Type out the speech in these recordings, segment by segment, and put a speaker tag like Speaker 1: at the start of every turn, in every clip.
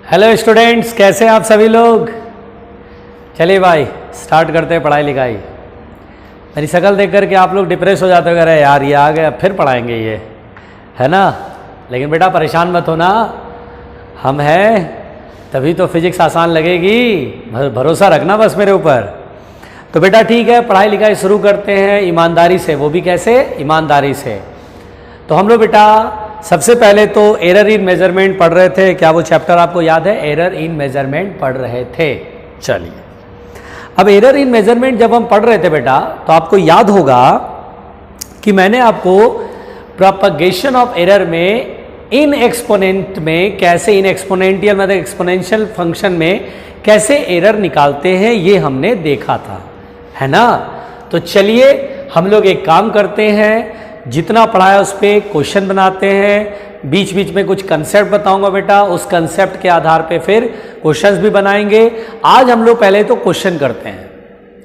Speaker 1: Hello students, कैसे हैं आप सभी लोग। चलिए भाई स्टार्ट करते हैं पढ़ाई लिखाई। मेरी शक्ल देख करके आप लोग डिप्रेस हो जाते हो, अरे यार ये आ गया फिर पढ़ाएंगे ये, है ना। लेकिन बेटा परेशान मत होना, हम हैं तभी तो फिजिक्स आसान लगेगी, भरोसा रखना बस मेरे ऊपर। तो बेटा ठीक है, पढ़ाई लिखाई शुरू करते हैं ईमानदारी से। वो भी कैसे? ईमानदारी से। तो हम लोग बेटा सबसे पहले तो एरर इन मेजरमेंट पढ़ रहे थे। क्या वो चैप्टर आपको याद है? एरर इन मेजरमेंट पढ़ रहे थे। चलिए, अब एरर इन मेजरमेंट जब हम पढ़ रहे थे बेटा, तो आपको याद होगा कि मैंने आपको प्रोपगेशन ऑफ एरर में इन एक्सपोनेंट में कैसे, इन एक्सपोनेंटियल मतलब एक्सपोनेंशियल फंक्शन में कैसे एरर निकालते हैं ये हमने देखा था, है ना। तो चलिए हम लोग एक काम करते हैं, जितना पढ़ाया उस पर क्वेश्चन बनाते हैं। बीच बीच में कुछ कंसेप्ट बताऊंगा बेटा, उस कंसेप्ट के आधार पे फिर क्वेश्चंस भी बनाएंगे। आज हम लोग पहले तो क्वेश्चन करते हैं।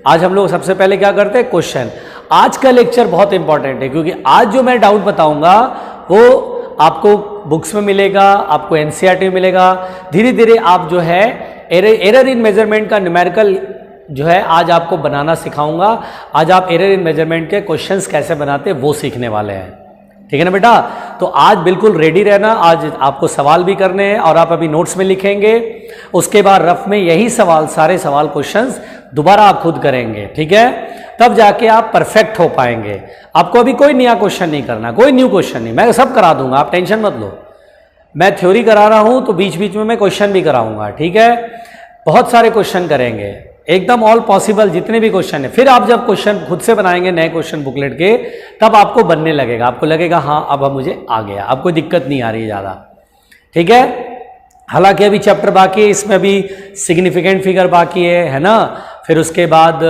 Speaker 1: आज हम लोग सबसे पहले क्या करते हैं? क्वेश्चन। आज का लेक्चर बहुत इंपॉर्टेंट है, क्योंकि आज जो मैं डाउट बताऊंगा वो आपको बुक्स में मिलेगा, आपको एनसीईआरटी में मिलेगा। धीरे धीरे आप जो है एरर इन मेजरमेंट का न्यूमेरिकल जो है आज आपको बनाना सिखाऊंगा। आज आप एरर इन मेजरमेंट के क्वेश्चंस कैसे बनाते हैं वो सीखने वाले हैं, ठीक है ना बेटा। तो आज बिल्कुल रेडी रहना, आज आपको सवाल भी करने हैं और आप अभी नोट्स में लिखेंगे। उसके बाद रफ में यही सवाल, सारे सवाल क्वेश्चंस दोबारा आप खुद करेंगे, ठीक है। तब जाके आप परफेक्ट हो पाएंगे। आपको अभी कोई नया क्वेश्चन नहीं करना, कोई न्यू क्वेश्चन नहीं, मैं सब करा दूंगा, आप टेंशन मत लो। मैं थ्योरी करा रहा हूं तो बीच बीच में मैं क्वेश्चन भी कराऊंगा, ठीक है। बहुत सारे क्वेश्चन करेंगे, एकदम ऑल पॉसिबल जितने भी क्वेश्चन है। फिर आप जब क्वेश्चन खुद से बनाएंगे नए क्वेश्चन बुकलेट के, तब आपको बनने लगेगा, आपको लगेगा हाँ अब मुझे आ गया, अब कोई दिक्कत नहीं आ रही ज़्यादा, ठीक है। हालांकि अभी चैप्टर बाकी है, इसमें अभी सिग्निफिकेंट फिगर बाकी है ना। फिर उसके बाद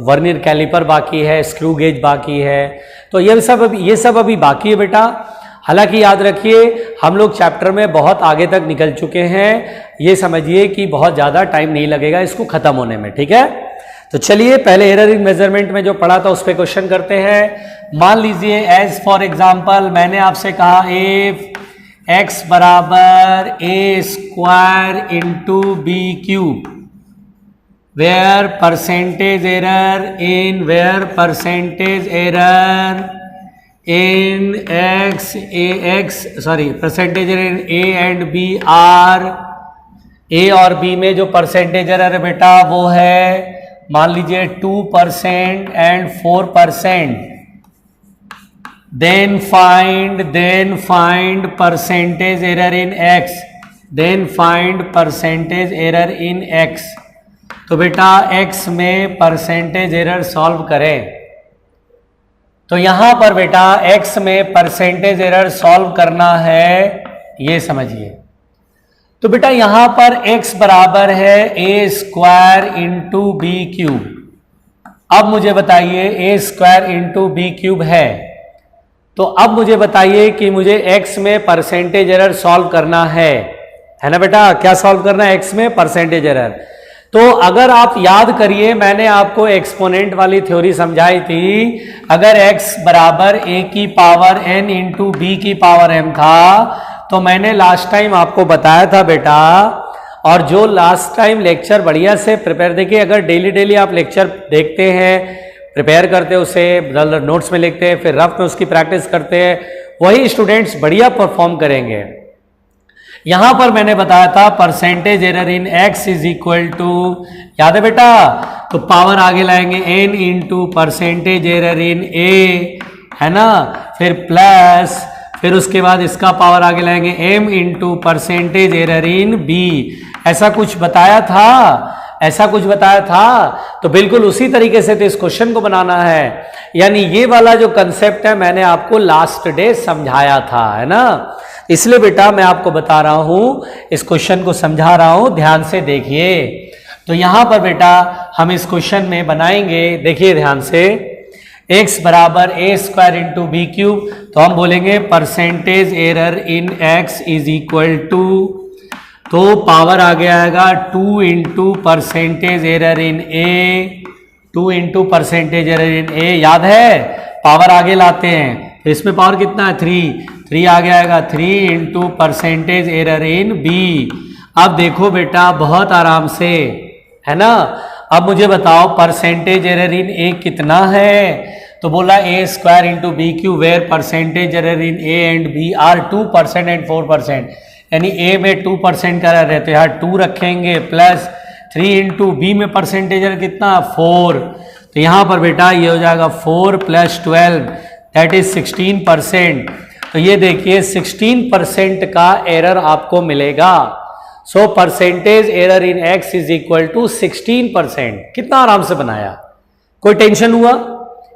Speaker 1: वर्नियर कैलिपर बाकी है, स्क्रू गेज बाकी है। तो ये सब अभी बाकी है बेटा। हालांकि याद रखिए हम लोग चैप्टर में बहुत आगे तक निकल चुके हैं, ये समझिए कि बहुत ज़्यादा टाइम नहीं लगेगा इसको ख़त्म होने में, ठीक है। तो चलिए पहले एरर इन मेजरमेंट में जो पढ़ा था उस पर क्वेश्चन करते हैं। मान लीजिए एज फॉर एग्जांपल मैंने आपसे कहा इफ एक्स बराबर ए square into B cube where percentage error in percentage in A and B are, A और बी में जो परसेंटेज एरर है बेटा वो है मान लीजिए 2% and 4%। Then find percentage error in x. तो बेटा एक्स में परसेंटेज एरर सॉल्व करें। तो यहां पर बेटा x में परसेंटेज एरर सॉल्व करना है, ये समझिए। तो बेटा यहां पर x बराबर है ए स्क्वायर इंटू बी क्यूब। अब मुझे बताइए ए स्क्वायर इंटू बी क्यूब है, तो अब मुझे बताइए कि मुझे x में परसेंटेज एरर सॉल्व करना है ना बेटा। क्या सॉल्व करना है? x में परसेंटेज एरर। तो अगर आप याद करिए मैंने आपको एक्सपोनेंट वाली थ्योरी समझाई थी। अगर x बराबर a की पावर n इंटू बी की पावर m था, तो मैंने लास्ट टाइम आपको बताया था बेटा, और जो लास्ट टाइम लेक्चर बढ़िया से प्रिपेयर, देखिए अगर डेली आप लेक्चर देखते हैं, प्रिपेयर करते हैं उसे, नोट्स में लिखते हैं, फिर रफ में उसकी प्रैक्टिस करते हैं, वही स्टूडेंट्स बढ़िया परफॉर्म करेंगे। यहां पर मैंने बताया था percentage error in x is equal to, याद है बेटा, तो पावर आगे लाएंगे n into percentage error in A, है ना, फिर प्लस, फिर उसके बाद इसका पावर आगे लाएंगे m into percentage error in b. ऐसा कुछ बताया था, तो बिल्कुल उसी तरीके से तो इस क्वेश्चन को बनाना है। यानी ये वाला जो कंसेप्ट है मैंने आपको लास्ट डे समझाया था, है ना। इसलिए बेटा मैं आपको बता रहा हूं, इस क्वेश्चन को समझा रहा हूं, ध्यान से देखिए। तो यहां पर बेटा हम इस क्वेश्चन में बनाएंगे, देखिए ध्यान से, x बराबर ए स्क्वायर इंटू बी क्यूब, तो हम बोलेंगे percentage error in x is equal to, तो पावर आगे आएगा 2 into percentage error in A, 2 into percentage error in A, याद है पावर आगे लाते हैं, तो इसमें पावर कितना है 3 आगे आएगा 3 into percentage error in b. अब देखो बेटा बहुत आराम से, है ना। अब मुझे बताओ परसेंटेज एरर इन ए कितना है, तो बोला A square into B cube, where percentage error in A and B are 2% and 4%, यानी ए में 2% का एरर है तो यहाँ 2 रखेंगे, प्लस 3 इंटू बी में परसेंटेज एरर कितना 4, तो यहाँ पर बेटा ये हो जाएगा 4 + 12 दैट इज 16%। तो ये देखिए 16% का एरर आपको मिलेगा। So percentage error in x is equal to 16%। कितना आराम से बनाया, कोई टेंशन हुआ?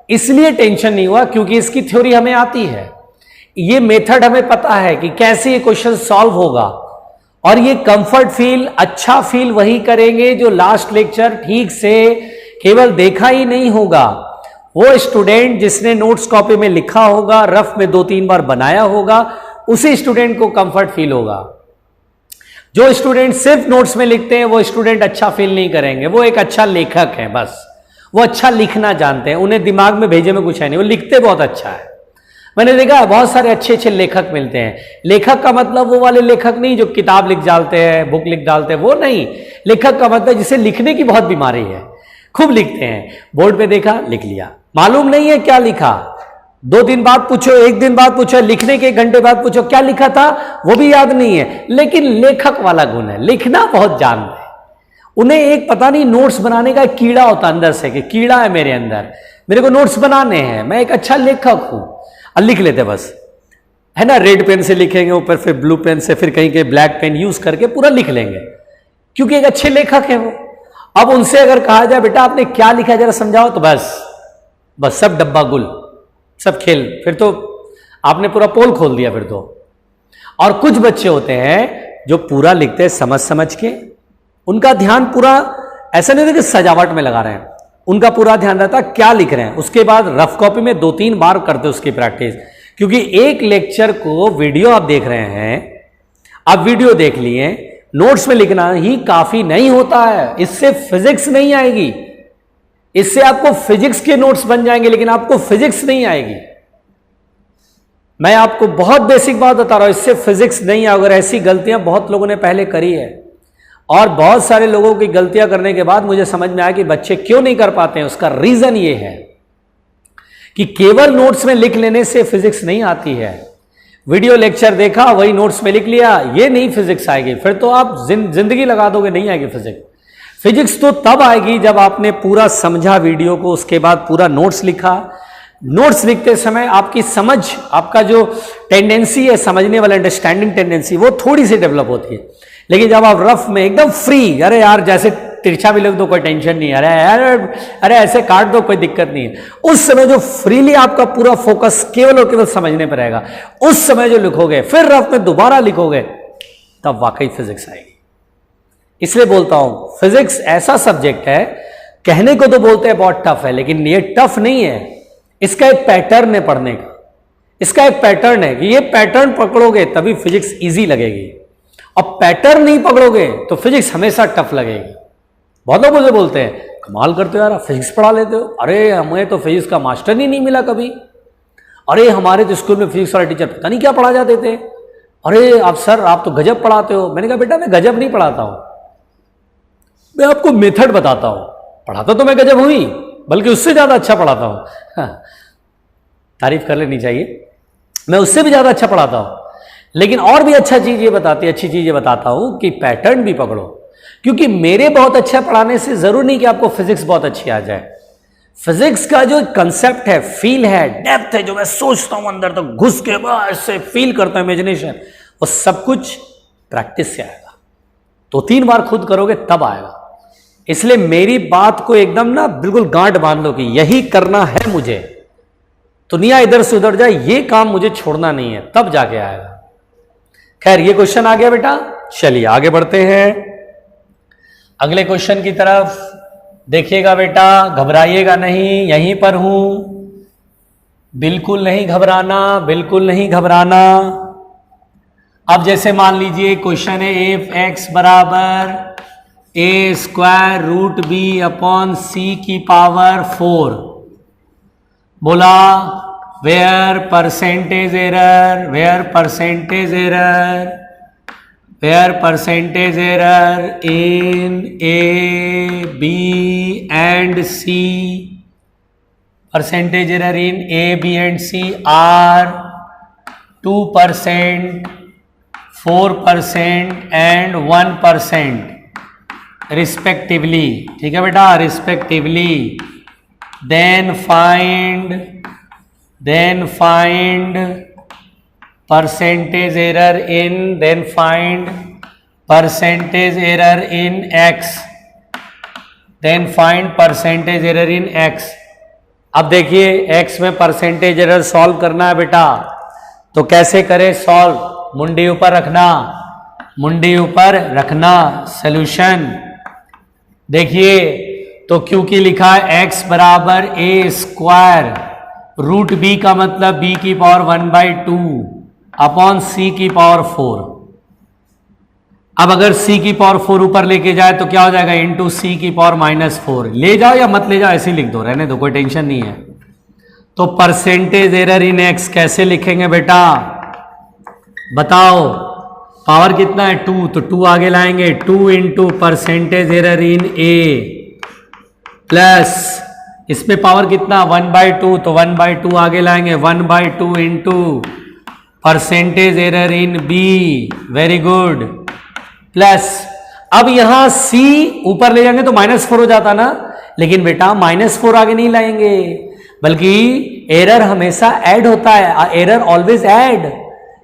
Speaker 1: इसलिए टेंशन नहीं हुआ क्योंकि इसकी थ्योरी हमें आती है, ये मेथड हमें पता है कि कैसे ये क्वेश्चन सॉल्व होगा, और ये कंफर्ट फील, अच्छा फील वही करेंगे जो लास्ट लेक्चर ठीक से केवल देखा ही नहीं होगा। वो स्टूडेंट जिसने नोट्स कॉपी में लिखा होगा, रफ में 2-3 बार बनाया होगा, उसी स्टूडेंट को कंफर्ट फील होगा। जो स्टूडेंट सिर्फ नोट्स में लिखते हैं वो स्टूडेंट अच्छा फील नहीं करेंगे, वो एक अच्छा लेखक है, बस वो अच्छा लिखना जानते हैं, उन्हें दिमाग में भेजे में कुछ है नहीं, वो लिखते बहुत अच्छा है। मैंने देखा बहुत सारे अच्छे अच्छे लेखक मिलते हैं। लेखक का मतलब वो वाले लेखक नहीं जो किताब लिख डालते हैं, बुक लिख डालते हैं, वो नहीं। लेखक का मतलब जिसे लिखने की बहुत बीमारी है, खूब लिखते हैं, बोर्ड पे देखा लिख लिया, मालूम नहीं है क्या लिखा, 2 दिन बाद पूछो, 1 दिन बाद पूछो, लिखने के 1 घंटे बाद पूछो क्या लिखा था, वो भी याद नहीं है। लेकिन लेखक वाला गुण है, लिखना बहुत जानते हैं। उन्हें एक पता नहीं नोट्स बनाने का कीड़ा होता अंदर से, कि कीड़ा है मेरे अंदर, मेरे को नोट्स बनाने हैं, मैं एक अच्छा लेखक हूं, और लिख लेते बस, है ना। रेड पेन से लिखेंगे ऊपर, फिर ब्लू पेन से, फिर कहीं के ब्लैक पेन यूज करके पूरा लिख लेंगे, क्योंकि एक अच्छे लेखक है वो। अब उनसे अगर कहा जाए बेटा आपने क्या लिखा जरा समझाओ, तो बस सब डब्बा गुल, सब खेल, फिर तो आपने पूरा पोल खोल दिया फिर तो। और कुछ बच्चे होते हैं जो पूरा लिखते हैं समझ समझ के, उनका ध्यान पूरा ऐसा नहीं होता कि सजावट में लगा रहे हैं, उनका पूरा ध्यान रहता क्या लिख रहे हैं। उसके बाद रफ कॉपी में 2-3 बार करते उसकी प्रैक्टिस, क्योंकि एक लेक्चर को वीडियो आप देख रहे हैं, आप वीडियो देख लिए, नोट्स में लिखना ही काफी नहीं होता है, इससे फिजिक्स नहीं आएगी। इससे आपको फिजिक्स के नोट्स बन जाएंगे लेकिन आपको फिजिक्स नहीं आएगी। मैं आपको बहुत बेसिक बात बता रहा हूं, इससे फिजिक्स नहीं आएगा। अगर ऐसी गलतियां बहुत लोगों ने पहले करी है, और बहुत सारे लोगों की गलतियां करने के बाद मुझे समझ में आया कि बच्चे क्यों नहीं कर पाते हैं। उसका रीजन ये है कि केवल नोट्स में लिख लेने से फिजिक्स नहीं आती है। वीडियो लेक्चर देखा, वही नोट्स में लिख लिया, ये नहीं फिजिक्स आएगी, फिर तो आप जिंदगी लगा दोगे, नहीं आएगी फिजिक्स। फिजिक्स तो तब आएगी जब आपने पूरा समझा वीडियो को, उसके बाद पूरा नोट्स लिखा। नोट्स लिखते समय आपकी समझ, आपका जो टेंडेंसी है समझने वाला, अंडरस्टैंडिंग टेंडेंसी, वो थोड़ी सी डेवलप होती है। लेकिन जब आप रफ में एकदम फ्री, अरे यार जैसे तिरछा भी लिख दो कोई टेंशन नहीं, अरे यार अरे ऐसे काट दो कोई दिक्कत नहीं है, उस समय जो फ्रीली आपका पूरा फोकस केवल और केवल समझने पर रहेगा, उस समय जो लिखोगे फिर रफ में दोबारा लिखोगे, तब वाकई फिजिक्स आएगी। इसलिए बोलता हूं फिजिक्स ऐसा सब्जेक्ट है, कहने को तो बोलते हैं बहुत टफ है, लेकिन ये टफ नहीं है। इसका एक पैटर्न है पढ़ने का, इसका एक पैटर्न है कि ये पैटर्न पकड़ोगे तभी फिजिक्स इजी लगेगी, और पैटर्न नहीं पकड़ोगे तो फिजिक्स हमेशा टफ लगेगी। बहुत लोग मुझे बोलते हैं कमाल करते हो यार, फिजिक्स पढ़ा लेते हो, अरे हमें तो फिजिक्स का मास्टर ही नहीं मिला कभी, अरे हमारे तो स्कूल में फिजिक्स वाला टीचर पता नहीं क्या पढ़ा जाते थे, अरे आप सर आप तो गजब पढ़ाते हो। मैंने कहा बेटा मैं गजब नहीं पढ़ाता हूं, मैं आपको मेथड बताता हूं, पढ़ाता तो मैं गजब हुई, बल्कि उससे ज्यादा अच्छा पढ़ाता हूं। हाँ, तारीफ कर लेनी चाहिए, मैं उससे भी ज्यादा अच्छा पढ़ाता हूं। लेकिन और भी अच्छी चीज ये बताता हूं कि पैटर्न भी पकड़ो, क्योंकि मेरे बहुत अच्छा पढ़ाने से जरूर नहीं कि आपको फिजिक्स बहुत अच्छी आ जाए। फिजिक्स का जो कंसेप्ट है, फील है, डेप्थ है, जो मैं सोचता हूं अंदर तक घुस के ऐसे फील करता हूं, इमेजिनेशन, वो सब कुछ प्रैक्टिस से आएगा। 2-3 बार खुद करोगे तब आएगा। इसलिए मेरी बात को एकदम ना बिल्कुल गांठ बांध लो कि यही करना है मुझे, दुनिया इधर से उधर जाए ये काम मुझे छोड़ना नहीं है, तब जाके आएगा। खैर ये क्वेश्चन आ गया बेटा, चलिए आगे बढ़ते हैं अगले क्वेश्चन की तरफ। देखिएगा बेटा, घबराइएगा नहीं, यहीं पर हूं, बिल्कुल नहीं घबराना, बिल्कुल नहीं घबराना। अब जैसे मान लीजिए क्वेश्चन है एफ एक्स बराबर ए square root b upon c की पावर 4, बोला where percentage error where percentage error in A, B and C, percentage error in A, B and C are 2%, 4% and 1% respectively. ठीक है बेटा, respectively. Then find percentage error in X. Then find percentage error in X. अब देखिए X में percentage error solve करना है बेटा, तो कैसे करें सॉल्व? मुंडी ऊपर रखना सॉल्यूशन। देखिए तो क्योंकि लिखा है x बराबर a स्क्वायर रूट b का मतलब b की पावर 1/2 अपॉन c की पावर 4। अब अगर c की पावर 4 ऊपर लेके जाए तो क्या हो जाएगा? इंटू c की पावर -4। ले जाओ या मत ले जाओ, ऐसे ही लिख दो, रहने दो, कोई टेंशन नहीं है। तो परसेंटेज एरर इन x कैसे लिखेंगे बेटा बताओ? पावर कितना है? 2, तो 2 आगे लाएंगे, 2 into percentage error in a plus इसमें पावर कितना? 1/2, तो 1/2 आगे लाएंगे, 1/2 इंटू परसेंटेज एरर इन b, वेरी गुड, प्लस अब यहां c ऊपर ले जाएंगे तो -4 हो जाता ना, लेकिन बेटा -4 आगे नहीं लाएंगे, बल्कि एरर हमेशा ऐड होता है, एरर ऑलवेज ऐड,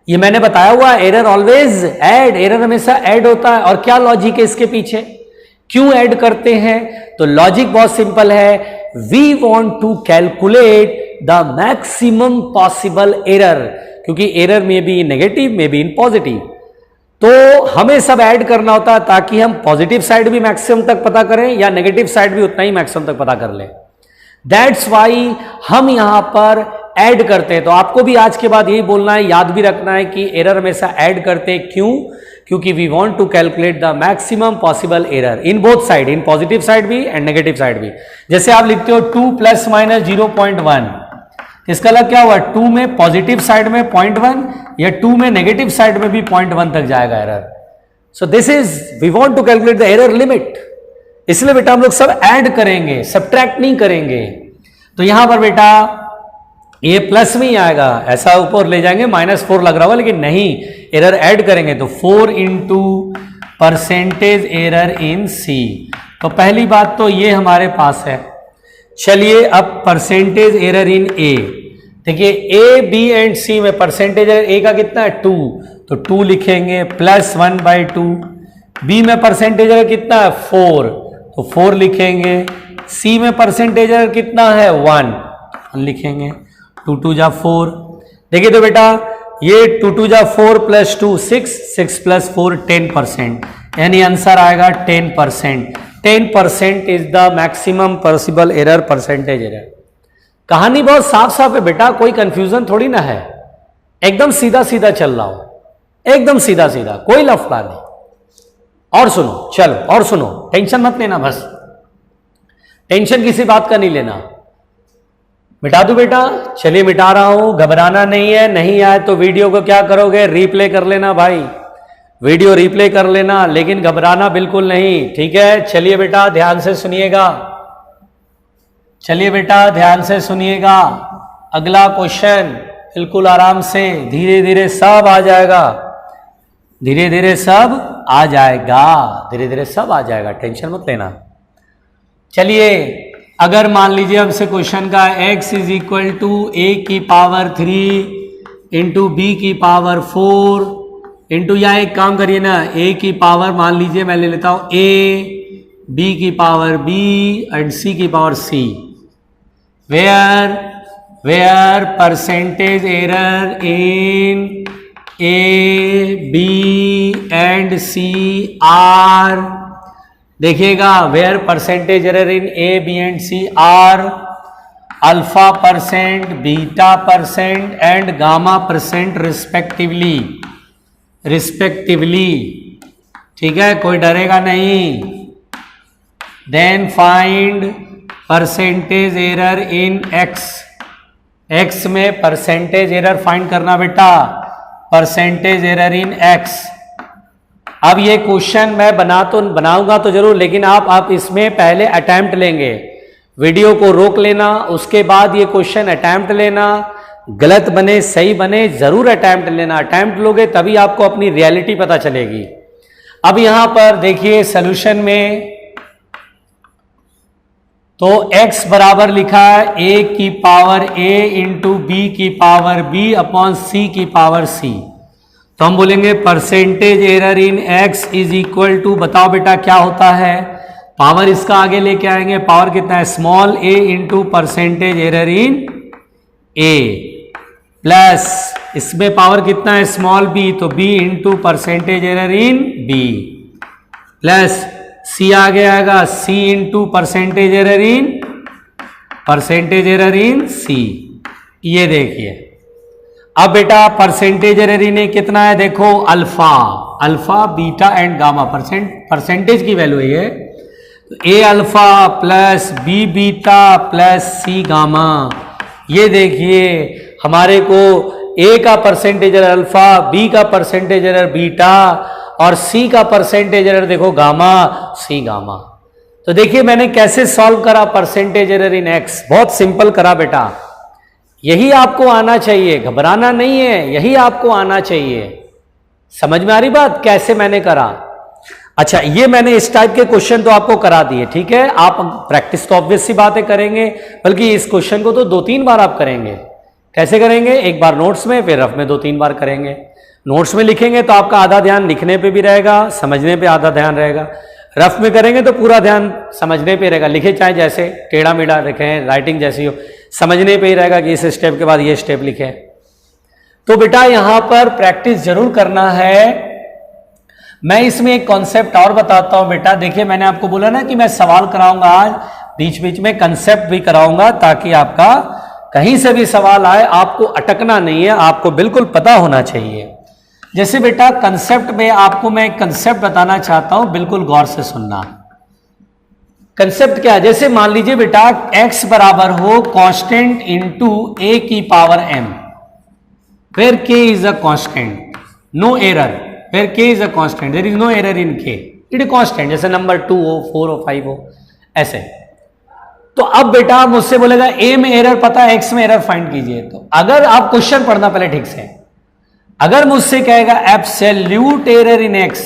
Speaker 1: ये मैंने बताया हुआ है, एरर ऑलवेज ऐड, एरर हमेशा ऐड होता है। और क्या लॉजिक है इसके पीछे, क्यों ऐड करते हैं? तो लॉजिक बहुत सिंपल है, we want to calculate the maximum possible error, क्योंकि एरर में भी नेगेटिव में भी इन पॉजिटिव, तो हमें सब ऐड करना होता है ताकि हम पॉजिटिव साइड भी मैक्सिमम तक पता करें या नेगेटिव साइड भी उतना ही मैक्सिमम तक पता कर लें। दैट्स वाई हम यहां पर ऐड करते हैं। तो आपको भी आज के बाद यही बोलना है, याद भी रखना है कि एरर हमेशा ऐड करते हैं, क्यों? क्योंकि we want to calculate the maximum possible error in both side, in positive side भी एंड नेगेटिव साइड भी। जैसे आप लिखते हो 2 + -0.1, इसका मतलब क्या हुआ? 2 में पॉजिटिव साइड में 0.1 या 2 में नेगेटिव साइड में भी 0.1 तक जाएगा error. So this is, we want to calculate the error limit, इसलिए बेटा हम लोग सब ऐड करेंगे, सब्ट्रैक्ट नहीं करेंगे। तो यहां पर बेटा ये प्लस में ही आएगा, ऐसा ऊपर ले जाएंगे -4 लग रहा होगा, लेकिन नहीं, एरर ऐड करेंगे तो 4 इंटू परसेंटेज एरर इन सी। तो पहली बात तो ये हमारे पास है। चलिए अब परसेंटेज एरर इन ए, देखिए ए, बी एंड सी में परसेंटेज एरर ए का कितना है? 2, तो 2 लिखेंगे प्लस 1/2। बी में परसेंटेज एरर कितना है? 4, तो 4 लिखेंगे। सी में परसेंटेज एरर कितना है? 1 लिखेंगे। 2 2 जा 4। देखिए तो बेटा ये 2 2 जा 4 + 2 6, 6 + 4 10%, यानी आंसर आएगा 10%। 10% is the maximum possible error, percentage error. कहानी बहुत साफ साफ है बेटा, कोई कंफ्यूजन थोड़ी ना है, एकदम सीधा सीधा चल रहा हो, एकदम सीधा सीधा, कोई लफड़ा नहीं। और सुनो, चलो और सुनो, टेंशन मत लेना, बस टेंशन किसी बात का नहीं लेना। मिटा दूं बेटा? चलिए मिटा रहा हूं, घबराना नहीं है। नहीं आए तो वीडियो को क्या करोगे? रीप्ले कर लेना भाई, वीडियो रीप्ले कर लेना, लेकिन घबराना बिल्कुल नहीं, ठीक है? चलिए बेटा ध्यान से सुनिएगा, चलिए बेटा ध्यान से सुनिएगा। अगला क्वेश्चन बिल्कुल आराम से, धीरे धीरे सब आ जाएगा, धीरे धीरे सब आ जाएगा, धीरे धीरे सब आ जाएगा, टेंशन मत लेना। चलिए अगर मान लीजिए हमसे क्वेश्चन का x = a की पावर 3 इंटू बी की पावर 4 इंटू, या एक काम करिए ना, a की पावर मान लीजिए मैं ले लेता हूं a, b की पावर b एंड c की power c, where percentage error in a, b and c are, देखिएगा where percentage error in A, B and C are α%, β% एंड γ% रिस्पेक्टिवली, ठीक है? कोई डरेगा नहीं। Then find percentage error in X, X में percentage error find करना बेटा, परसेंटेज एरर इन एक्स। अब ये क्वेश्चन मैं बनाऊंगा तो जरूर, लेकिन आप इसमें पहले अटेम्प्ट लेंगे, वीडियो को रोक लेना, उसके बाद ये क्वेश्चन अटेम्प्ट लेना, गलत बने सही बने जरूर अटेम्प्ट लेना। अटेम्प्ट लोगे तभी आपको अपनी रियलिटी पता चलेगी। अब यहां पर देखिए सॉल्यूशन में तो x बराबर लिखा है a की पावर a इंटू बी की पावर b अपॉन c की पावर c। तो हम बोलेंगे percentage error in x is equal to, बताओ बेटा क्या होता है, पावर इसका आगे लेके आएंगे, पावर कितना है small a into percentage error in a plus इसमें पावर कितना है स्मॉल b, तो b इंटू परसेंटेज एरर इन b प्लस c आगे आएगा c इंटू परसेंटेज एरर इन c। ये देखिए अब बेटा परसेंटेज एरर इन कितना है, देखो alpha beta and gamma, percentage की वैल्यू है, तो a alpha plus b beta plus c gamma. ये देखिए हमारे को a का परसेंटेज एरर अल्फा, b का परसेंटेज एरर बीटा और c का परसेंटेज एरर देखो गामा, c गामा। तो देखिए मैंने कैसे सॉल्व करा परसेंटेज एरर इन x, बहुत सिंपल करा बेटा। यही आपको आना चाहिए, घबराना नहीं है, यही आपको आना चाहिए। समझ में आ रही बात कैसे मैंने करा? अच्छा, ये मैंने इस टाइप के क्वेश्चन तो आपको करा दिए, ठीक है। आप प्रैक्टिस तो ऑब्वियस सी बातें करेंगे, बल्कि इस क्वेश्चन को तो 2-3 बार आप करेंगे। कैसे करेंगे? एक बार नोट्स में, फिर रफ में 2-3 बार करेंगे। नोट्स में लिखेंगे तो आपका आधा ध्यान लिखने पे भी रहेगा, समझने पे आधा ध्यान रहेगा। रफ में करेंगे तो पूरा ध्यान समझने पे रहेगा, लिखे चाहे जैसे टेढ़ा मेढ़ा लिखें, राइटिंग जैसी हो, समझने पे ही रहेगा कि इस स्टेप के बाद ये स्टेप लिखे। तो बेटा यहां पर प्रैक्टिस जरूर करना है। मैं इसमें एक कॉन्सेप्ट और बताता हूं बेटा। देखिए मैंने आपको बोला ना कि मैं सवाल कराऊंगा आज, बीच बीच में कंसेप्ट भी कराऊंगा, ताकि आपका कहीं से भी सवाल आए आपको अटकना नहीं है, आपको बिल्कुल पता होना चाहिए। जैसे बेटा कंसेप्ट में आपको मैं एक कंसेप्ट बताना चाहता हूं, बिल्कुल गौर से सुनना। कंसेप्ट क्या है? जैसे मान लीजिए बेटा x बराबर हो कांस्टेंट इनटू a की power m, where k is a constant, no error, where k is a constant, there is no error in k, it is constant. जैसे नंबर 2 हो, 4 हो, 5 हो, ऐसे। तो अब बेटा मुझसे बोलेगा a में एरर पता है, x में एरर फाइंड कीजिए। तो अगर आप क्वेश्चन पढ़ना पहले ठीक से, अगर मुझसे कहेगा एब्सोल्यूट एरर इन x,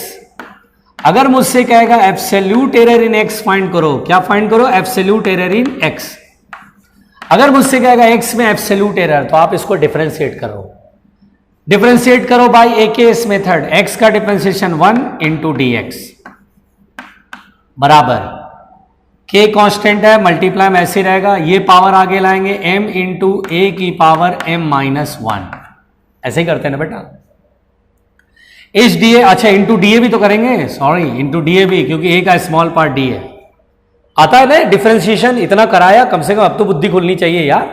Speaker 1: अगर मुझसे कहेगा absolute error in x find करो, क्या फाइंड करो? Absolute error in x। अगर मुझसे कहेगा x में एब्सोल्यूट एरर, तो आप इसको डिफरेंशिएट करो, डिफरेंशिएट करो बाय AKS मेथड। x का डिफरेंशिएशन 1 इंटू dx बराबर k कांस्टेंट है, मल्टीप्लाई में ऐसे रहेगा, ये पावर आगे लाएंगे m इंटू a की पावर m माइनस 1, ऐसे ही करते हैं ना बेटा। इस डी, अच्छा इंटू डी भी तो करेंगे, सॉरी इंटू डी भी, क्योंकि ए का स्मॉल पार्ट डी है। आता है ना डिफरेंशिएशन, इतना कराया कम से कम, अब तो बुद्धि खुलनी चाहिए यार।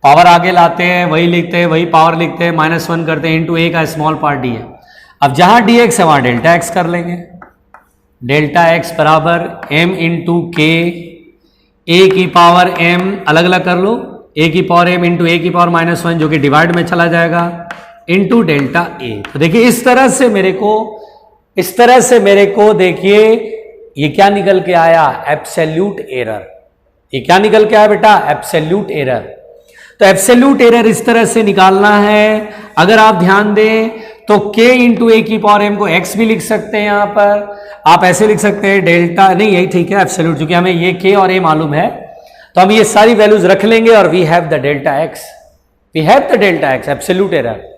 Speaker 1: पावर आगे लाते हैं, वही लिखते हैं, वही पावर लिखते हैं, -1 करते हैं, इंटू ए का स्मॉल पार्ट डी है। अब जहां डी एक्स है वहां डेल्टा एक्स कर लेंगे, डेल्टा एक्स बराबर m इंटू के, ए की पावर m अलग अलग कर लो, a की पावर m इंटू ए की पावर -1 जो कि डिवाइड में चला जाएगा, इंटू डेल्टा ए। तो देखिए इस तरह से मेरे को देखिए ये क्या निकल के आया? Absolute error. ये क्या निकल के आया बेटा? Absolute error. तो एब्सोल्यूट एरर इस तरह से निकालना है। अगर आप ध्यान दें तो k इंटू ए की पावर m को x भी लिख सकते हैं, यहां पर आप ऐसे लिख सकते हैं डेल्टा, नहीं यही ठीक है एब्सोल्यूट, क्योंकि हमें ये k और a मालूम है, तो हम ये सारी वैल्यूज रख लेंगे और we have the delta x, we have the delta x, absolute error.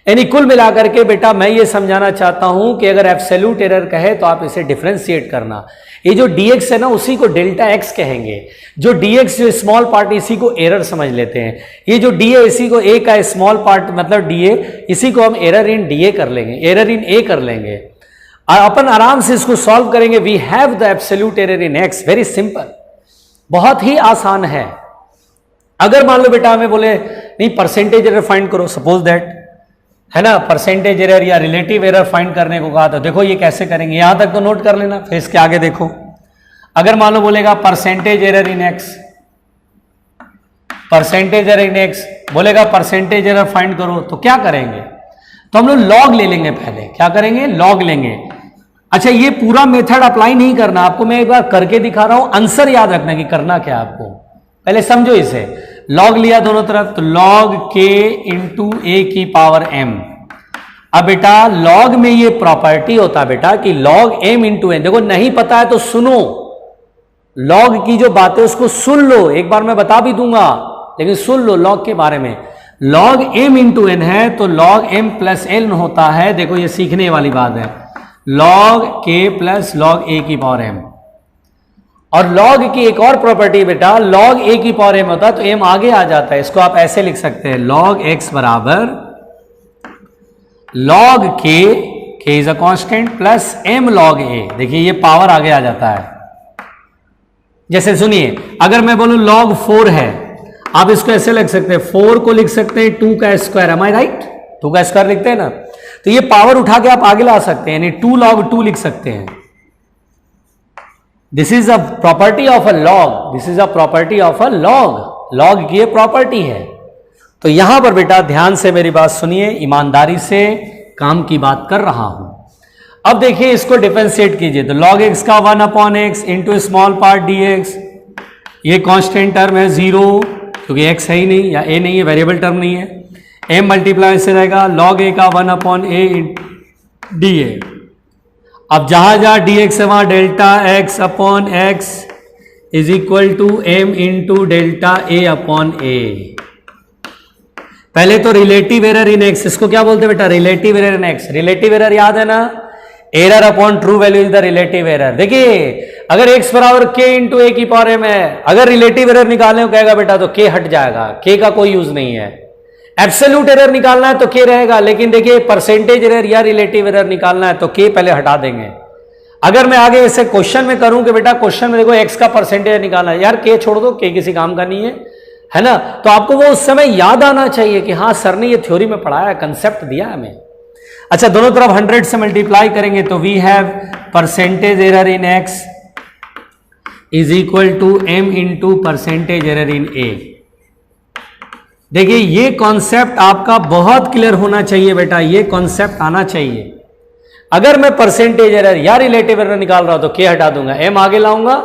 Speaker 1: यानी कुल मिलाकर के बेटा मैं ये समझाना चाहता हूं कि अगर एब्सोल्यूट एरर कहे तो आप इसे डिफरेंशिएट करना। ये जो dx है ना उसी को डेल्टा x कहेंगे, जो dx जो स्मॉल पार्ट इसी को एरर समझ लेते हैं। ये जो d है इसी को a का स्मॉल पार्ट मतलब dA, इसी को हम एरर इन dA कर लेंगे, एरर इन a कर लेंगे, और अपन आराम से इसको सॉल्व करेंगे। We have the absolute error in x, very simple, बहुत ही आसान है। अगर मान लो बेटा हमें बोले नहीं परसेंटेज एरर फाइंड करो, सपोज दैट है ना, परसेंटेज एरर या रिलेटिव एरर फाइंड करने को कहा, तो देखो ये कैसे करेंगे, यहां तक तो नोट कर लेना, फिर इसके आगे देखो। अगर मान लो बोलेगा percentage error in x, percentage error in x बोलेगा परसेंटेज एरर फाइंड करो, तो क्या करेंगे? तो हम लोग लॉग ले लेंगे, पहले क्या करेंगे, लॉग लेंगे। अच्छा, ये पूरा मेथड अप्लाई नहीं करना आपको, मैं एक बार करके दिखा रहा हूं, आंसर याद रखना कि करना क्या आपको, पहले समझो इसे। लॉग लिया दोनों तरफ, तो लॉग के इंटू ए की पावर एम। अब बेटा लॉग में ये प्रॉपर्टी होता है बेटा कि लॉग एम इंटू एन, देखो नहीं पता है तो सुनो, लॉग की जो बातें उसको सुन लो, एक बार मैं बता भी दूंगा लेकिन सुन लो लॉग के बारे में। लॉग एम इंटू एन है तो लॉग एम प्लस एन होता है, देखो ये सीखने वाली बात है, लॉग के प्लस लॉग ए की पावर एम। और लॉग की एक और प्रॉपर्टी बेटा, लॉग ए की पावर एम होता है तो एम आगे आ जाता है, इसको आप ऐसे लिख सकते हैं, लॉग एक्स बराबर log K is a constant plus M log A. देखिए ये पावर आगे आ जाता है। जैसे सुनिए, अगर मैं बोलूं लॉग 4 है, आप इसको ऐसे लिख सकते हैं, 4 को लिख सकते हैं 2 का स्क्वायर, एम आई राइट, 2 का स्क्वायर लिखते हैं ना, तो ये पावर उठा के आप आगे ला सकते हैं, यानी 2 log 2 लिख सकते हैं। This is a property of a log, this is a property of a log, log की ये प्रॉपर्टी है। तो यहां पर बेटा ध्यान से मेरी बात सुनिए, ईमानदारी से काम की बात कर रहा हूं। अब देखिए इसको डिफरेंशिएट कीजिए, तो log x का 1/x into small part dx, ये कांस्टेंट टर्म है 0 क्योंकि x है ही नहीं या a नहीं है, वेरिएबल टर्म नहीं है, m मल्टीप्लाई से रहेगा log a का 1/a dA। अब जहां जहां dx है वहां delta x upon x is equal to m into delta a upon a। पहले तो रिलेटिव एरर इन x, इसको क्या बोलते हैं बेटा, relative error in x। Relative error याद है ना, error upon true value is the relative error. देखिए अगर x बराबर k इंटू ए की पावर m है, अगर रिलेटिव एरर निकालने को कहेगा बेटा तो k हट जाएगा, k का कोई यूज नहीं है। एब्सोल्यूट एरर निकालना है तो k रहेगा, लेकिन देखिए परसेंटेज एरर या रिलेटिव एरर निकालना है तो k पहले हटा देंगे। अगर मैं आगे ऐसे क्वेश्चन में करूं कि बेटा क्वेश्चन में देखो x का परसेंटेज निकालना है, यार k छोड़ दो, k किसी काम का नहीं है ना, तो आपको वो उस समय याद आना चाहिए कि हाँ सर ने ये थ्योरी में पढ़ाया है, कंसेप्ट दिया है हमें। अच्छा, दोनों तरफ 100 से मल्टीप्लाई करेंगे तो we have percentage error in x is equal to m into percentage error in a। देखिए ये कॉन्सेप्ट आपका बहुत क्लियर होना चाहिए बेटा, ये कॉन्सेप्ट आना चाहिए। अगर मैं परसेंटेज एरर या रिलेटिव एरर निकाल रहा हूं तो k हटा दूंगा, m आगे लाऊंगा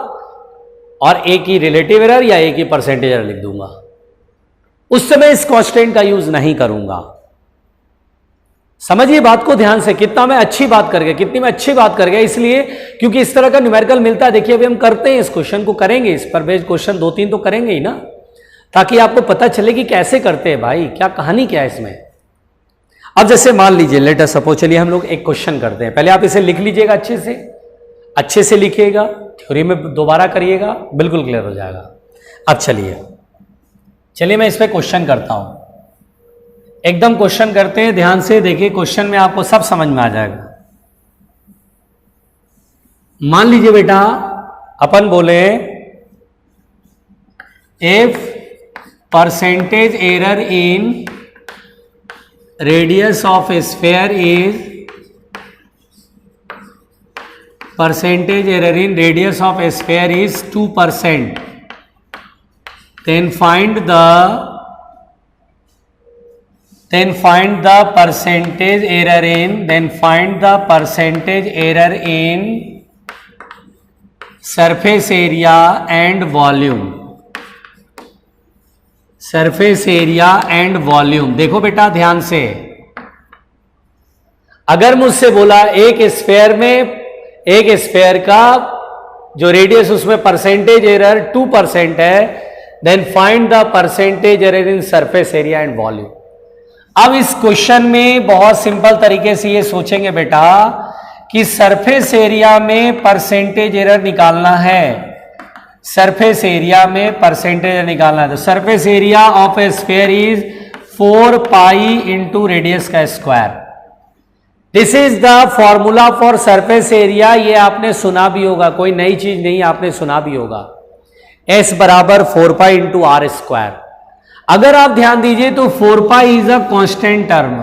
Speaker 1: और a की रिलेटिव एरर या a की परसेंटेज एरर लिख दूंगा। उस समय इस कांस्टेंट का यूज नहीं करूंगा। समझिए बात को ध्यान से, कितना मैं अच्छी बात कर गया, कितनी मैं अच्छी बात कर गया, इसलिए क्योंकि इस तरह का न्यूमेरिकल मिलता है। देखिए अभी हम करते हैं, इस क्वेश्चन को करेंगे, इस पर बेस्ड क्वेश्चन 2-3 तो करेंगे ही ना, ताकि आपको पता चले कि कैसे करते हैं भाई, क्या कहानी क्या है इसमें। अब जैसे मान लीजिए लेट अस सपोज, चलिए हम लोग एक क्वेश्चन करते हैं, पहले आप इसे लिख लीजिएगा, अच्छे से लिखिएगा, थ्योरी में दोबारा करिएगा, बिल्कुल क्लियर हो जाएगा। अब चलिए मैं इस पर क्वेश्चन करता हूं, एकदम क्वेश्चन करते हैं, ध्यान से देखिए, क्वेश्चन में आपको सब समझ में आ जाएगा। मान लीजिए बेटा अपन बोले if percentage error in radius of sphere is percentage error in radius of a sphere is 2%, then find the percentage error in surface area and volume। Surface area and volume. देखो बेटा ध्यान से, अगर मुझसे बोला एक स्फेयर का जो रेडियस उसमें परसेंटेज एरर 2% है, then find the percentage error in surface area and volume. अब इस क्वेश्चन में बहुत सिंपल तरीके से ये सोचेंगे बेटा कि सरफेस एरिया में परसेंटेज एरर निकालना है, सरफेस एरिया में परसेंटेज निकालना है, तो surface area of a sphere is 4 pi into radius का square. This is the formula for surface area. ये आपने सुना भी होगा, कोई नई चीज नहीं, आपने सुना भी होगा, S बराबर 4 पाई इंटू आर स्क्वायर। अगर आप ध्यान दीजिए तो 4 pi is a constant term.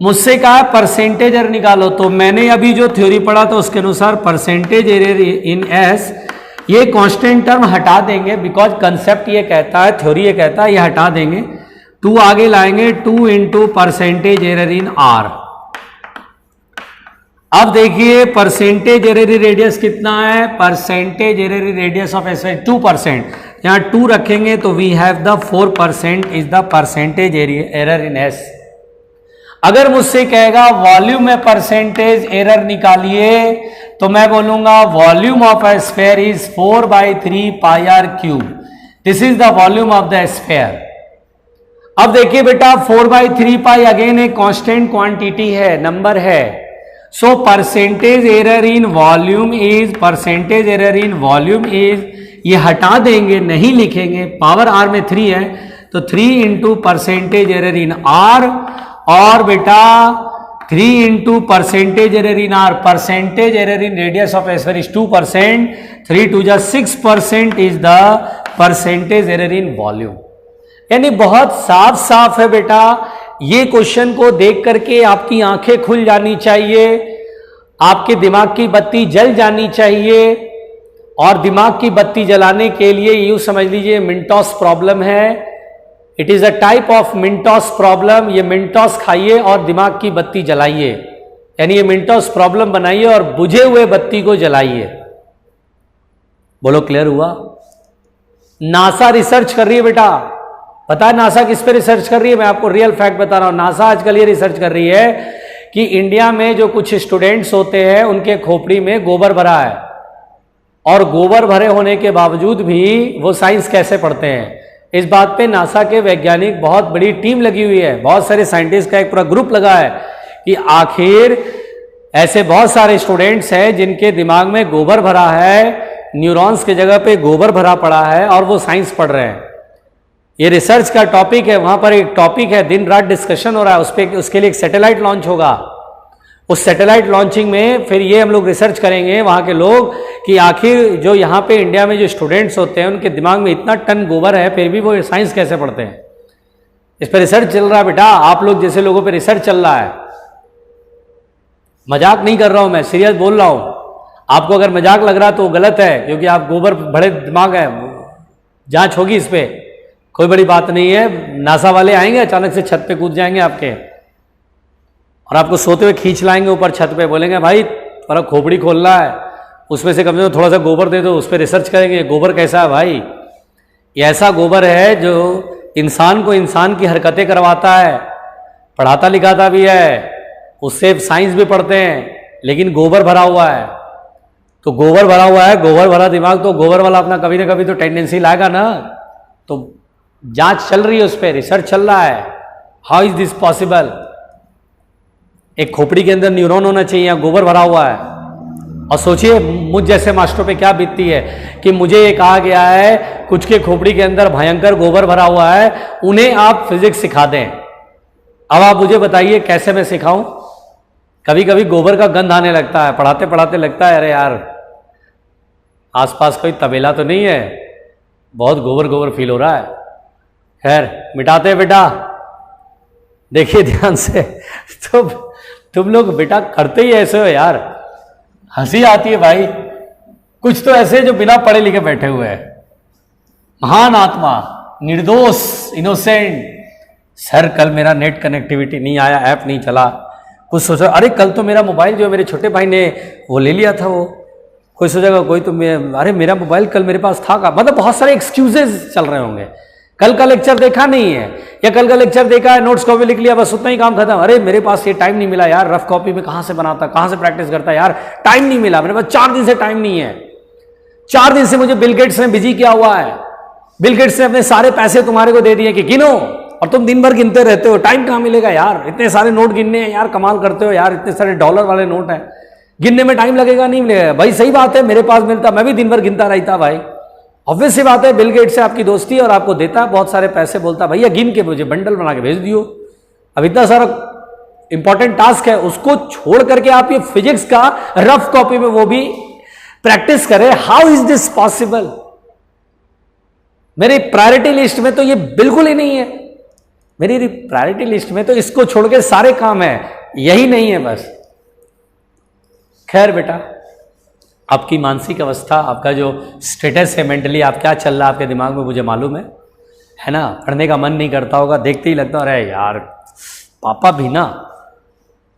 Speaker 1: मुझसे कहा परसेंटेज एरर निकालो, तो मैंने अभी जो थ्योरी पढ़ा था उसके अनुसार परसेंटेज एरर इन S, ये कांस्टेंट टर्म हटा देंगे, बिकॉज कंसेप्ट ये कहता है, थ्योरी ये कहता है, ये हटा देंगे, 2 आगे लाएंगे, 2 into percentage error in R। अब देखिए परसेंटेज एरर रेडियस कितना है, percentage error radius of s 2%, यहाँ 2 रखेंगे तो we have the 4% is the percentage error in s. अगर मुझसे कहेगा वॉल्यूम में परसेंटेज एरर निकालिए तो मैं बोलूंगा volume of a sphere is 4/3 pi r cube, this is the volume of the sphere. अब देखिए बेटा 4/3 पाई अगेन एक कांस्टेंट क्वांटिटी है, नंबर है, so percentage error in volume is, percentage error in volume is, ये हटा देंगे नहीं लिखेंगे, पावर आर में 3 है तो 3 into percentage error in R, और बेटा 3 into percentage error in R, percentage error in radius of sphere is 2%, 3 2 जा 6% is the percentage error in volume. यानी बहुत साफ साफ है बेटा, ये क्वेश्चन को देख करके आपकी आंखें खुल जानी चाहिए, आपके दिमाग की बत्ती जल जानी चाहिए, और दिमाग की बत्ती जलाने के लिए यूं समझ लीजिए मिंटॉस प्रॉब्लम है, it is a type of Mentos problem. ये मिंटॉस खाइए और दिमाग की बत्ती जलाइए, यानी ये मिंटॉस प्रॉब्लम बनाइए और बुझे हुए बत्ती को जलाइए। बोलो क्लियर हुआ? नासा रिसर्च कर रही है बेटा, पता है नासा किस पे रिसर्च कर रही है? मैं आपको रियल फैक्ट बता रहा हूं, नासा आजकल ये रिसर्च कर रही है कि इंडिया में जो कुछ स्टूडेंट्स होते हैं उनके खोपड़ी में गोबर भरा है, और गोबर भरे होने के बावजूद भी वो साइंस कैसे पढ़ते हैं। इस बात पे नासा के वैज्ञानिक बहुत बड़ी टीम लगी हुई है, बहुत सारे साइंटिस्ट का एक पूरा ग्रुप लगा है कि आखिर ऐसे बहुत सारे स्टूडेंट्स हैं जिनके दिमाग में गोबर भरा है, न्यूरॉन्स की जगह पे गोबर भरा पड़ा है, और वो साइंस पढ़ रहे हैं। ये रिसर्च का टॉपिक है, वहां पर एक टॉपिक है, दिन रात डिस्कशन हो रहा है उस पर, उसके लिए एक सैटेलाइट लॉन्च होगा। उस सैटेलाइट लॉन्चिंग में फिर ये हम लोग रिसर्च करेंगे वहां के लोग कि आखिर जो यहाँ पे इंडिया में जो स्टूडेंट्स होते हैं उनके दिमाग में इतना टन गोबर है फिर भी वो साइंस कैसे पढ़ते हैं। इस पर रिसर्च चल रहा है बेटा, आप लोग जैसे लोगों पे रिसर्च चल रहा है। मजाक नहीं कर रहा हूं मैं, सीरियस बोल रहा हूं। आपको अगर मजाक लग रहा तो वो गलत है, क्योंकि आप गोबर बड़े दिमाग है, जांच होगी इस पर, कोई बड़ी बात नहीं है। नासा वाले आएंगे अचानक से छत पे कूद जाएंगे आपके, और आपको सोते हुए खींच लाएंगे ऊपर छत पे, बोलेंगे भाई थोड़ा खोपड़ी खोलना है, उसमें से कम से कम थोड़ा सा गोबर दे दो, उस पर रिसर्च करेंगे। गोबर कैसा है भाई? ये ऐसा गोबर है जो इंसान को इंसान की हरकतें करवाता है, पढ़ाता लिखाता भी है, उससे साइंस भी पढ़ते हैं, लेकिन गोबर भरा हुआ है। तो गोबर भरा हुआ है, गोबर भरा दिमाग, तो गोबर वाला अपना कभी ना कभी तो टेंडेंसी लाएगा ना। तो जांच चल रही है, उस पर रिसर्च चल रहा है, हाउ इज दिस पॉसिबल। एक खोपड़ी के अंदर न्यूरॉन होना चाहिए, यहाँ गोबर भरा हुआ है। और सोचिए मुझ जैसे मास्टरों पे क्या बीतती है कि मुझे ये कहा गया है कुछ के खोपड़ी के अंदर भयंकर गोबर भरा हुआ है, उन्हें आप फिजिक्स सिखा दें। अब आप मुझे बताइए कैसे मैं सिखाऊं? कभी कभी गोबर का गंध आने लगता है, पढ़ाते पढ़ाते लगता है अरे यार आसपास कोई तबेला तो नहीं है, बहुत गोबर गोबर फील हो रहा है। खैर मिटाते बेटा, देखिए ध्यान से। तुम लोग बेटा करते ही ऐसे हो यार, हंसी आती है भाई। कुछ तो ऐसे जो बिना पढ़े लिखे बैठे हुए हैं, महान आत्मा, निर्दोष, इनोसेंट। सर कल मेरा नेट कनेक्टिविटी नहीं आया, ऐप नहीं चला। कुछ सोचा अरे कल तो मेरा मोबाइल जो मेरे छोटे भाई ने वो ले लिया था, वो कोई सोचेगा कोई तो अरे मेरा मोबाइल कल मेरे पास था का, मतलब बहुत सारे एक्सक्यूजेज चल रहे होंगे। कल का लेक्चर देखा नहीं है, या कल का लेक्चर देखा है, नोट्स कॉपी लिख लिया, बस उतना ही काम खत्म। अरे मेरे पास ये टाइम नहीं मिला यार, रफ कॉपी में कहां से बनाता, कहां से प्रैक्टिस करता यार, टाइम नहीं मिला मेरे पास, 4 दिन से टाइम नहीं है। 4 दिन से मुझे बिल गेट्स ने बिजी किया हुआ है, बिल गेट्स ने अपने सारे पैसे तुम्हारे को दे दिए कि गिनो, और तुम दिन भर गिनते रहते हो, टाइम कहां मिलेगा यार, इतने सारे नोट गिनने हैं यार, कमाल करते हो यार, इतने सारे डॉलर वाले नोट हैं, गिनने में टाइम लगेगा नहीं मिलेगा भाई। सही बात है, मेरे पास मिलता मैं भी दिन भर गिनता रहता भाई। ऑब्वियस सी बात है, बिल गेट्स से आपकी दोस्ती और आपको देता है बहुत सारे पैसे, बोलता भैया गिन के मुझे बंडल बना के भेज दियो। अब इतना सारा इंपॉर्टेंट टास्क है, उसको छोड़ करके आप ये फिजिक्स का रफ कॉपी में वो भी प्रैक्टिस करें, हाउ इज दिस पॉसिबल? मेरी प्रायोरिटी लिस्ट में तो ये बिल्कुल ही नहीं है। मेरी प्रायोरिटी लिस्ट में तो इसको छोड़ के सारे काम है, यही नहीं है बस। खैर बेटा, आपकी मानसिक अवस्था, आपका जो स्टेटस है मेंटली, आप क्या चल रहा है आपके दिमाग में मुझे मालूम है ना। पढ़ने का मन नहीं करता होगा, देखते ही लगता है अरे यार पापा भी ना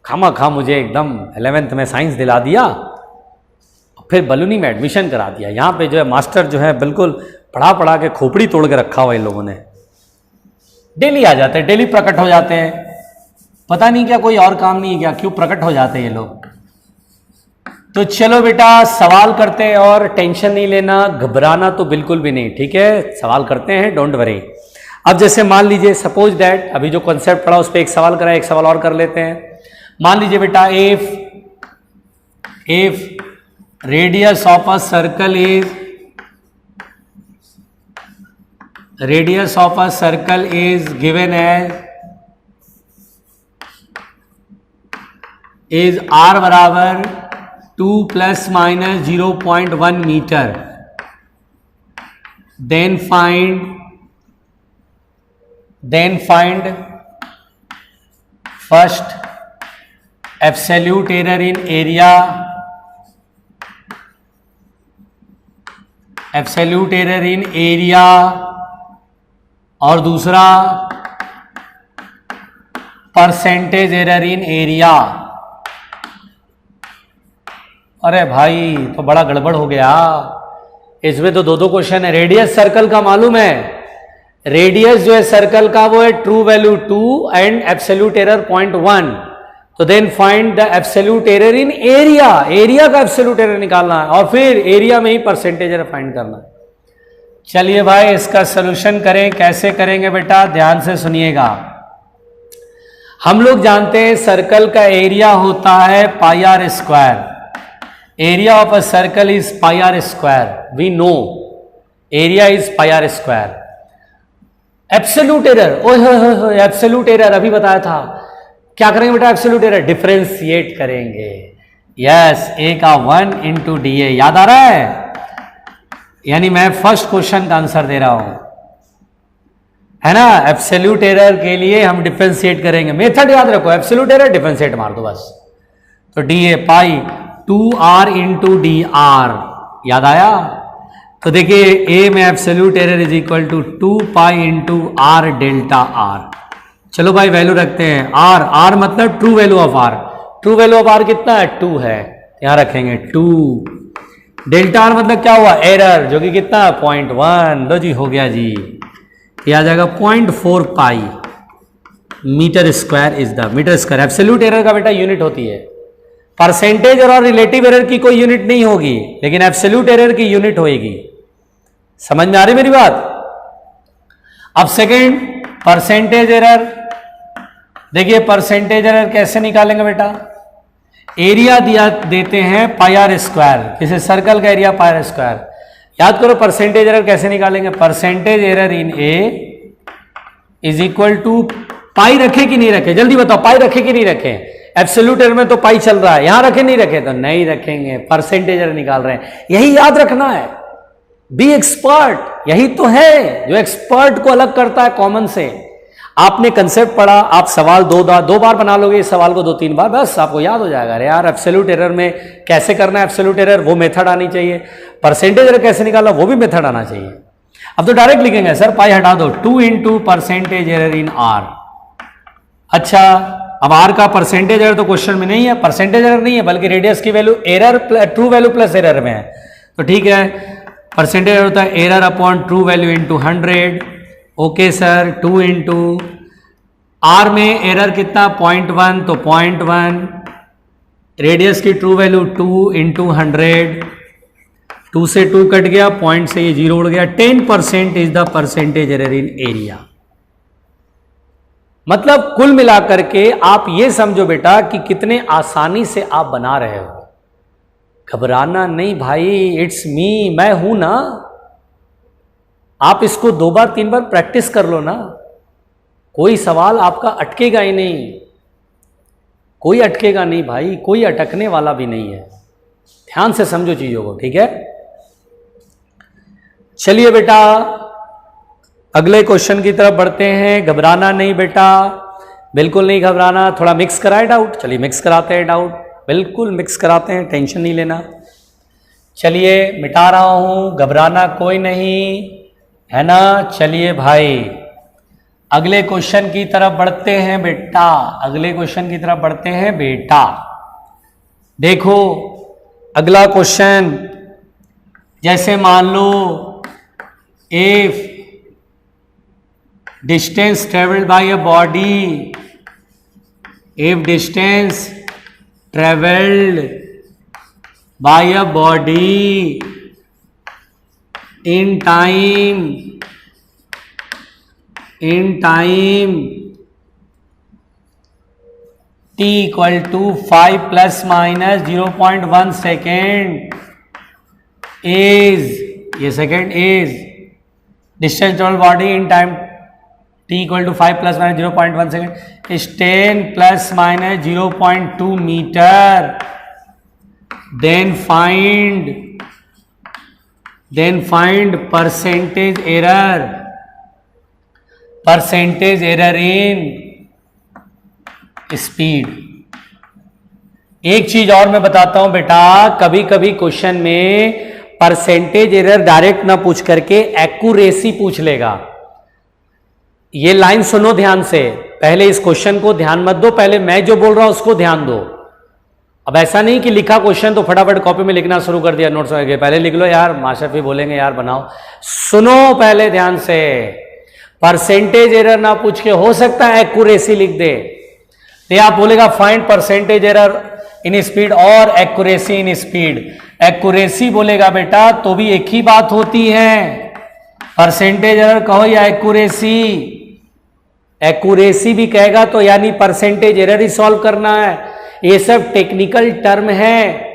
Speaker 1: खामा खा मुझे एकदम 11th में साइंस दिला दिया, फिर बलूनी में एडमिशन करा दिया। यहाँ पे जो है मास्टर जो है बिल्कुल पढ़ा पढ़ा के खोपड़ी तोड़ के रखा हुआ इन लोगों ने। डेली आ जाते हैं, डेली प्रकट हो जाते हैं, पता नहीं क्या कोई और काम नहीं है क्या, क्यों प्रकट हो जाते हैं ये लोग। तो चलो बेटा सवाल करते हैं, और टेंशन नहीं लेना, घबराना तो बिल्कुल भी नहीं, ठीक है। सवाल करते हैं, डोंट वरी। अब जैसे मान लीजिए सपोज दैट अभी जो कॉन्सेप्ट पढ़ा उस पर एक सवाल करा, एक सवाल और कर लेते हैं। मान लीजिए बेटा if radius of a circle is given as r बराबर 2 ± 0.1 metre, then find first absolute error in area, और दूसरा परसेंटेज एरर इन एरिया। अरे भाई तो बड़ा गड़बड़ हो गया, इसमें तो दो क्वेश्चन है। रेडियस सर्कल का मालूम है, रेडियस जो है सर्कल का वो है true value 2 and absolute error 0.1। तो then find the absolute error in area, area का एब्सोल्यूट एरर निकालना है, और फिर एरिया में ही परसेंटेज एरर फाइंड करना है। चलिए भाई इसका सॉल्यूशन करें, कैसे करेंगे बेटा ध्यान से सुनिएगा। हम लोग जानते हैं सर्कल का एरिया होता है pi R square, area of a circle is pi R square, we know area is pi R square. Absolute error, oh absolute error अभी बताया था, क्या करेंगे बेटा एब्सोल्यूट एरर, डिफरेंशिएट करेंगे। यस, ए का 1 × DA याद आ रहा है, यानी मैं फर्स्ट क्वेश्चन का आंसर दे रहा हूं, है ना। एब्सोल्यूट एरर के लिए हम डिफरेंशिएट करेंगे, मेथड याद रखो, एब्सोल्यूट एरर डिफरेंशिएट मार दो बस। तो DA पाई 2r × dr याद आया। तो देखिए ए में absolute error is equal to 2 pi × r delta r। चलो भाई वैल्यू रखते हैं, r मतलब true value of r, true value of r कितना है 2 है, यहां रखेंगे 2। डेल्टा r मतलब क्या हुआ एरर, जो कि कितना 0.1। लो जी हो गया जी, ये आ जाएगा 0.4 pi metre square is the metre square. Absolute error का बेटा यूनिट होती है, परसेंटेज और रिलेटिव एरर की कोई यूनिट नहीं होगी, लेकिन एब्सोल्यूट एरर की यूनिट होगी। समझ में आ रही मेरी बात। अब सेकेंड परसेंटेज एरर, देखिए परसेंटेज एरर कैसे निकालेंगे बेटा, एरिया दिया देते हैं पाई आर स्क्वायर, किसी सर्कल का एरिया पाई आर स्क्वायर। याद करो परसेंटेज एरर कैसे निकालेंगे, percentage error in A is equal to pi रखे कि नहीं रखे, जल्दी बताओ पाई रखे कि नहीं रखे। एब्सोल्यूट एरर में तो पाई चल रहा है, यहां रखे नहीं रखे तो नहीं रखेंगे, परसेंटेज एरर निकाल रहे हैं, यही याद रखना है। बी एक्सपर्ट, यही तो है जो एक्सपर्ट को अलग करता है कॉमन से। आपने कंसेप्ट पढ़ा, आप सवाल दो बार बना लोगे इस सवाल को 2-3 बार, बस आपको याद हो जाएगा। अरे यार एब्सोल्यूट एरर में कैसे करना है एब्सोल्यूट एरर, वो मेथड आनी चाहिए। परसेंटेज एरर कैसे निकालना, वो भी मेथड आना चाहिए। अब तो डायरेक्ट लिखेंगे सर पाई हटा दो, 2 × परसेंटेज एरर इन r। अच्छा अब r का परसेंटेज एरर तो क्वेश्चन में नहीं है, परसेंटेज एरर नहीं है बल्कि रेडियस की value error true value plus error में है। तो ठीक है, परसेंटेज एरर होता है error upon true value × 100। Okay sir, 2 × r में एरर कितना 0.1, तो 0.1, रेडियस की ट्रू वैल्यू 2 × 100, 2 से 2 कट गया, पॉइंट से ये 0 उड़ गया। 10% is the percentage error in area. मतलब कुल मिलाकर के आप ये समझो बेटा कि कितने आसानी से आप बना रहे हो। घबराना नहीं भाई, इट्स मी, मैं हूं ना। आप इसको 2 बार 3 बार प्रैक्टिस कर लो ना, कोई सवाल आपका अटकेगा ही नहीं, कोई अटकेगा नहीं भाई, कोई अटकने वाला भी नहीं है। ध्यान से समझो चीजों को, ठीक है। चलिए बेटा अगले क्वेश्चन की तरफ बढ़ते हैं। घबराना नहीं बेटा, बिल्कुल नहीं घबराना। थोड़ा मिक्स कराए डाउट, चलिए मिक्स कराते हैं डाउट, बिल्कुल मिक्स कराते हैं, टेंशन नहीं लेना। चलिए मिटा रहा हूं, घबराना कोई नहीं है ना। चलिए भाई अगले क्वेश्चन की तरफ बढ़ते हैं बेटा, अगले क्वेश्चन की तरफ बढ़ते हैं बेटा। देखो अगला क्वेश्चन, जैसे मान लो if distance travelled by a body, if distance travelled by a body in time t equal to 5 plus minus 0.1 second is, ये second is distance traveled body in time t equal to 5 plus minus 0.1 second is 10 plus minus 0.2 meter. Then find percentage error in speed. एक चीज और मैं बताता हूं बेटा, कभी कभी क्वेश्चन में परसेंटेज एरर डायरेक्ट ना पूछ करके एक्यूरेसी पूछ लेगा। ये लाइन सुनो ध्यान से, पहले इस क्वेश्चन को ध्यान मत दो, पहले मैं जो बोल रहा हूं उसको ध्यान दो। अब ऐसा नहीं कि लिखा क्वेश्चन तो फटाफट कॉपी में लिखना शुरू कर दिया, नोट्स वगैरह पहले लिख लो यार, मास्टर भी बोलेंगे यार बनाओ। सुनो पहले ध्यान से, परसेंटेज एरर ना पूछ के हो सकता है एक्यूरेसी लिख दे, तो आप बोलेगा find percentage error in speed और एक्यूरेसी इन स्पीड। एक्यूरेसी बोलेगा बेटा तो भी एक ही बात होती है, परसेंटेज एरर कहो या एक्यूरेसी। एक्यूरेसी भी कहेगा तो यानी परसेंटेज एरर ही सॉल्व करना है। ये सब टेक्निकल टर्म है,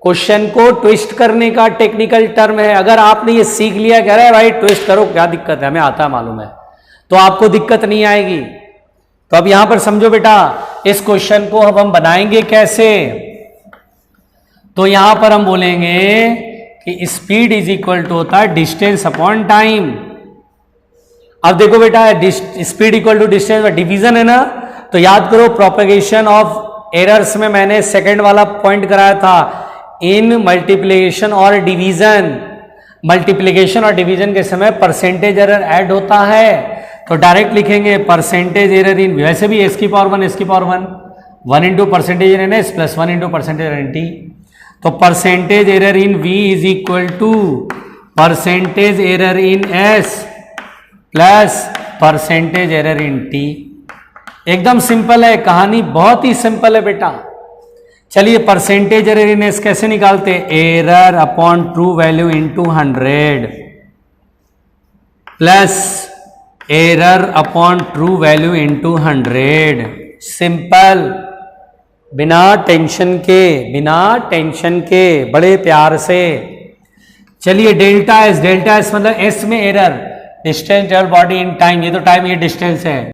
Speaker 1: क्वेश्चन को ट्विस्ट करने का टेक्निकल टर्म है। अगर आपने ये सीख लिया कह रहा है भाई ट्विस्ट करो, क्या दिक्कत है, हमें आता है मालूम है, तो आपको दिक्कत नहीं आएगी। तो अब यहां पर समझो बेटा, इस क्वेश्चन को अब हम बनाएंगे कैसे। तो यहां पर हम बोलेंगे कि स्पीड इज इक्वल टू होता है डिस्टेंस अपॉन टाइम। अब देखो बेटा, speed equal to distance division है ना, तो याद करो प्रोपेगेशन ऑफ एरर्स में मैंने सेकंड वाला पॉइंट कराया था, इन मल्टीप्लिकेशन और डिवीजन। मल्टीप्लिकेशन और डिवीजन के समय परसेंटेज एरर ऐड होता है, तो डायरेक्ट लिखेंगे परसेंटेज एरर इन, वैसे भी एस की पावर 1 एस की power 1 into percentage error in S plus 1 into percentage error in T. तो percentage error in V is equal to percentage error in S plus percentage error in T. एकदम simple है, कहानी बहुत ही simple है बेटा। चलिए percentage error in S कैसे निकालते, error upon true value into 100 plus error upon true value into 100। Simple, बिना टेंशन के बड़े प्यार से। चलिए डेल्टा एस मतलब एस में error, distance travelled body in time, ये तो टाइम ये डिस्टेंस है।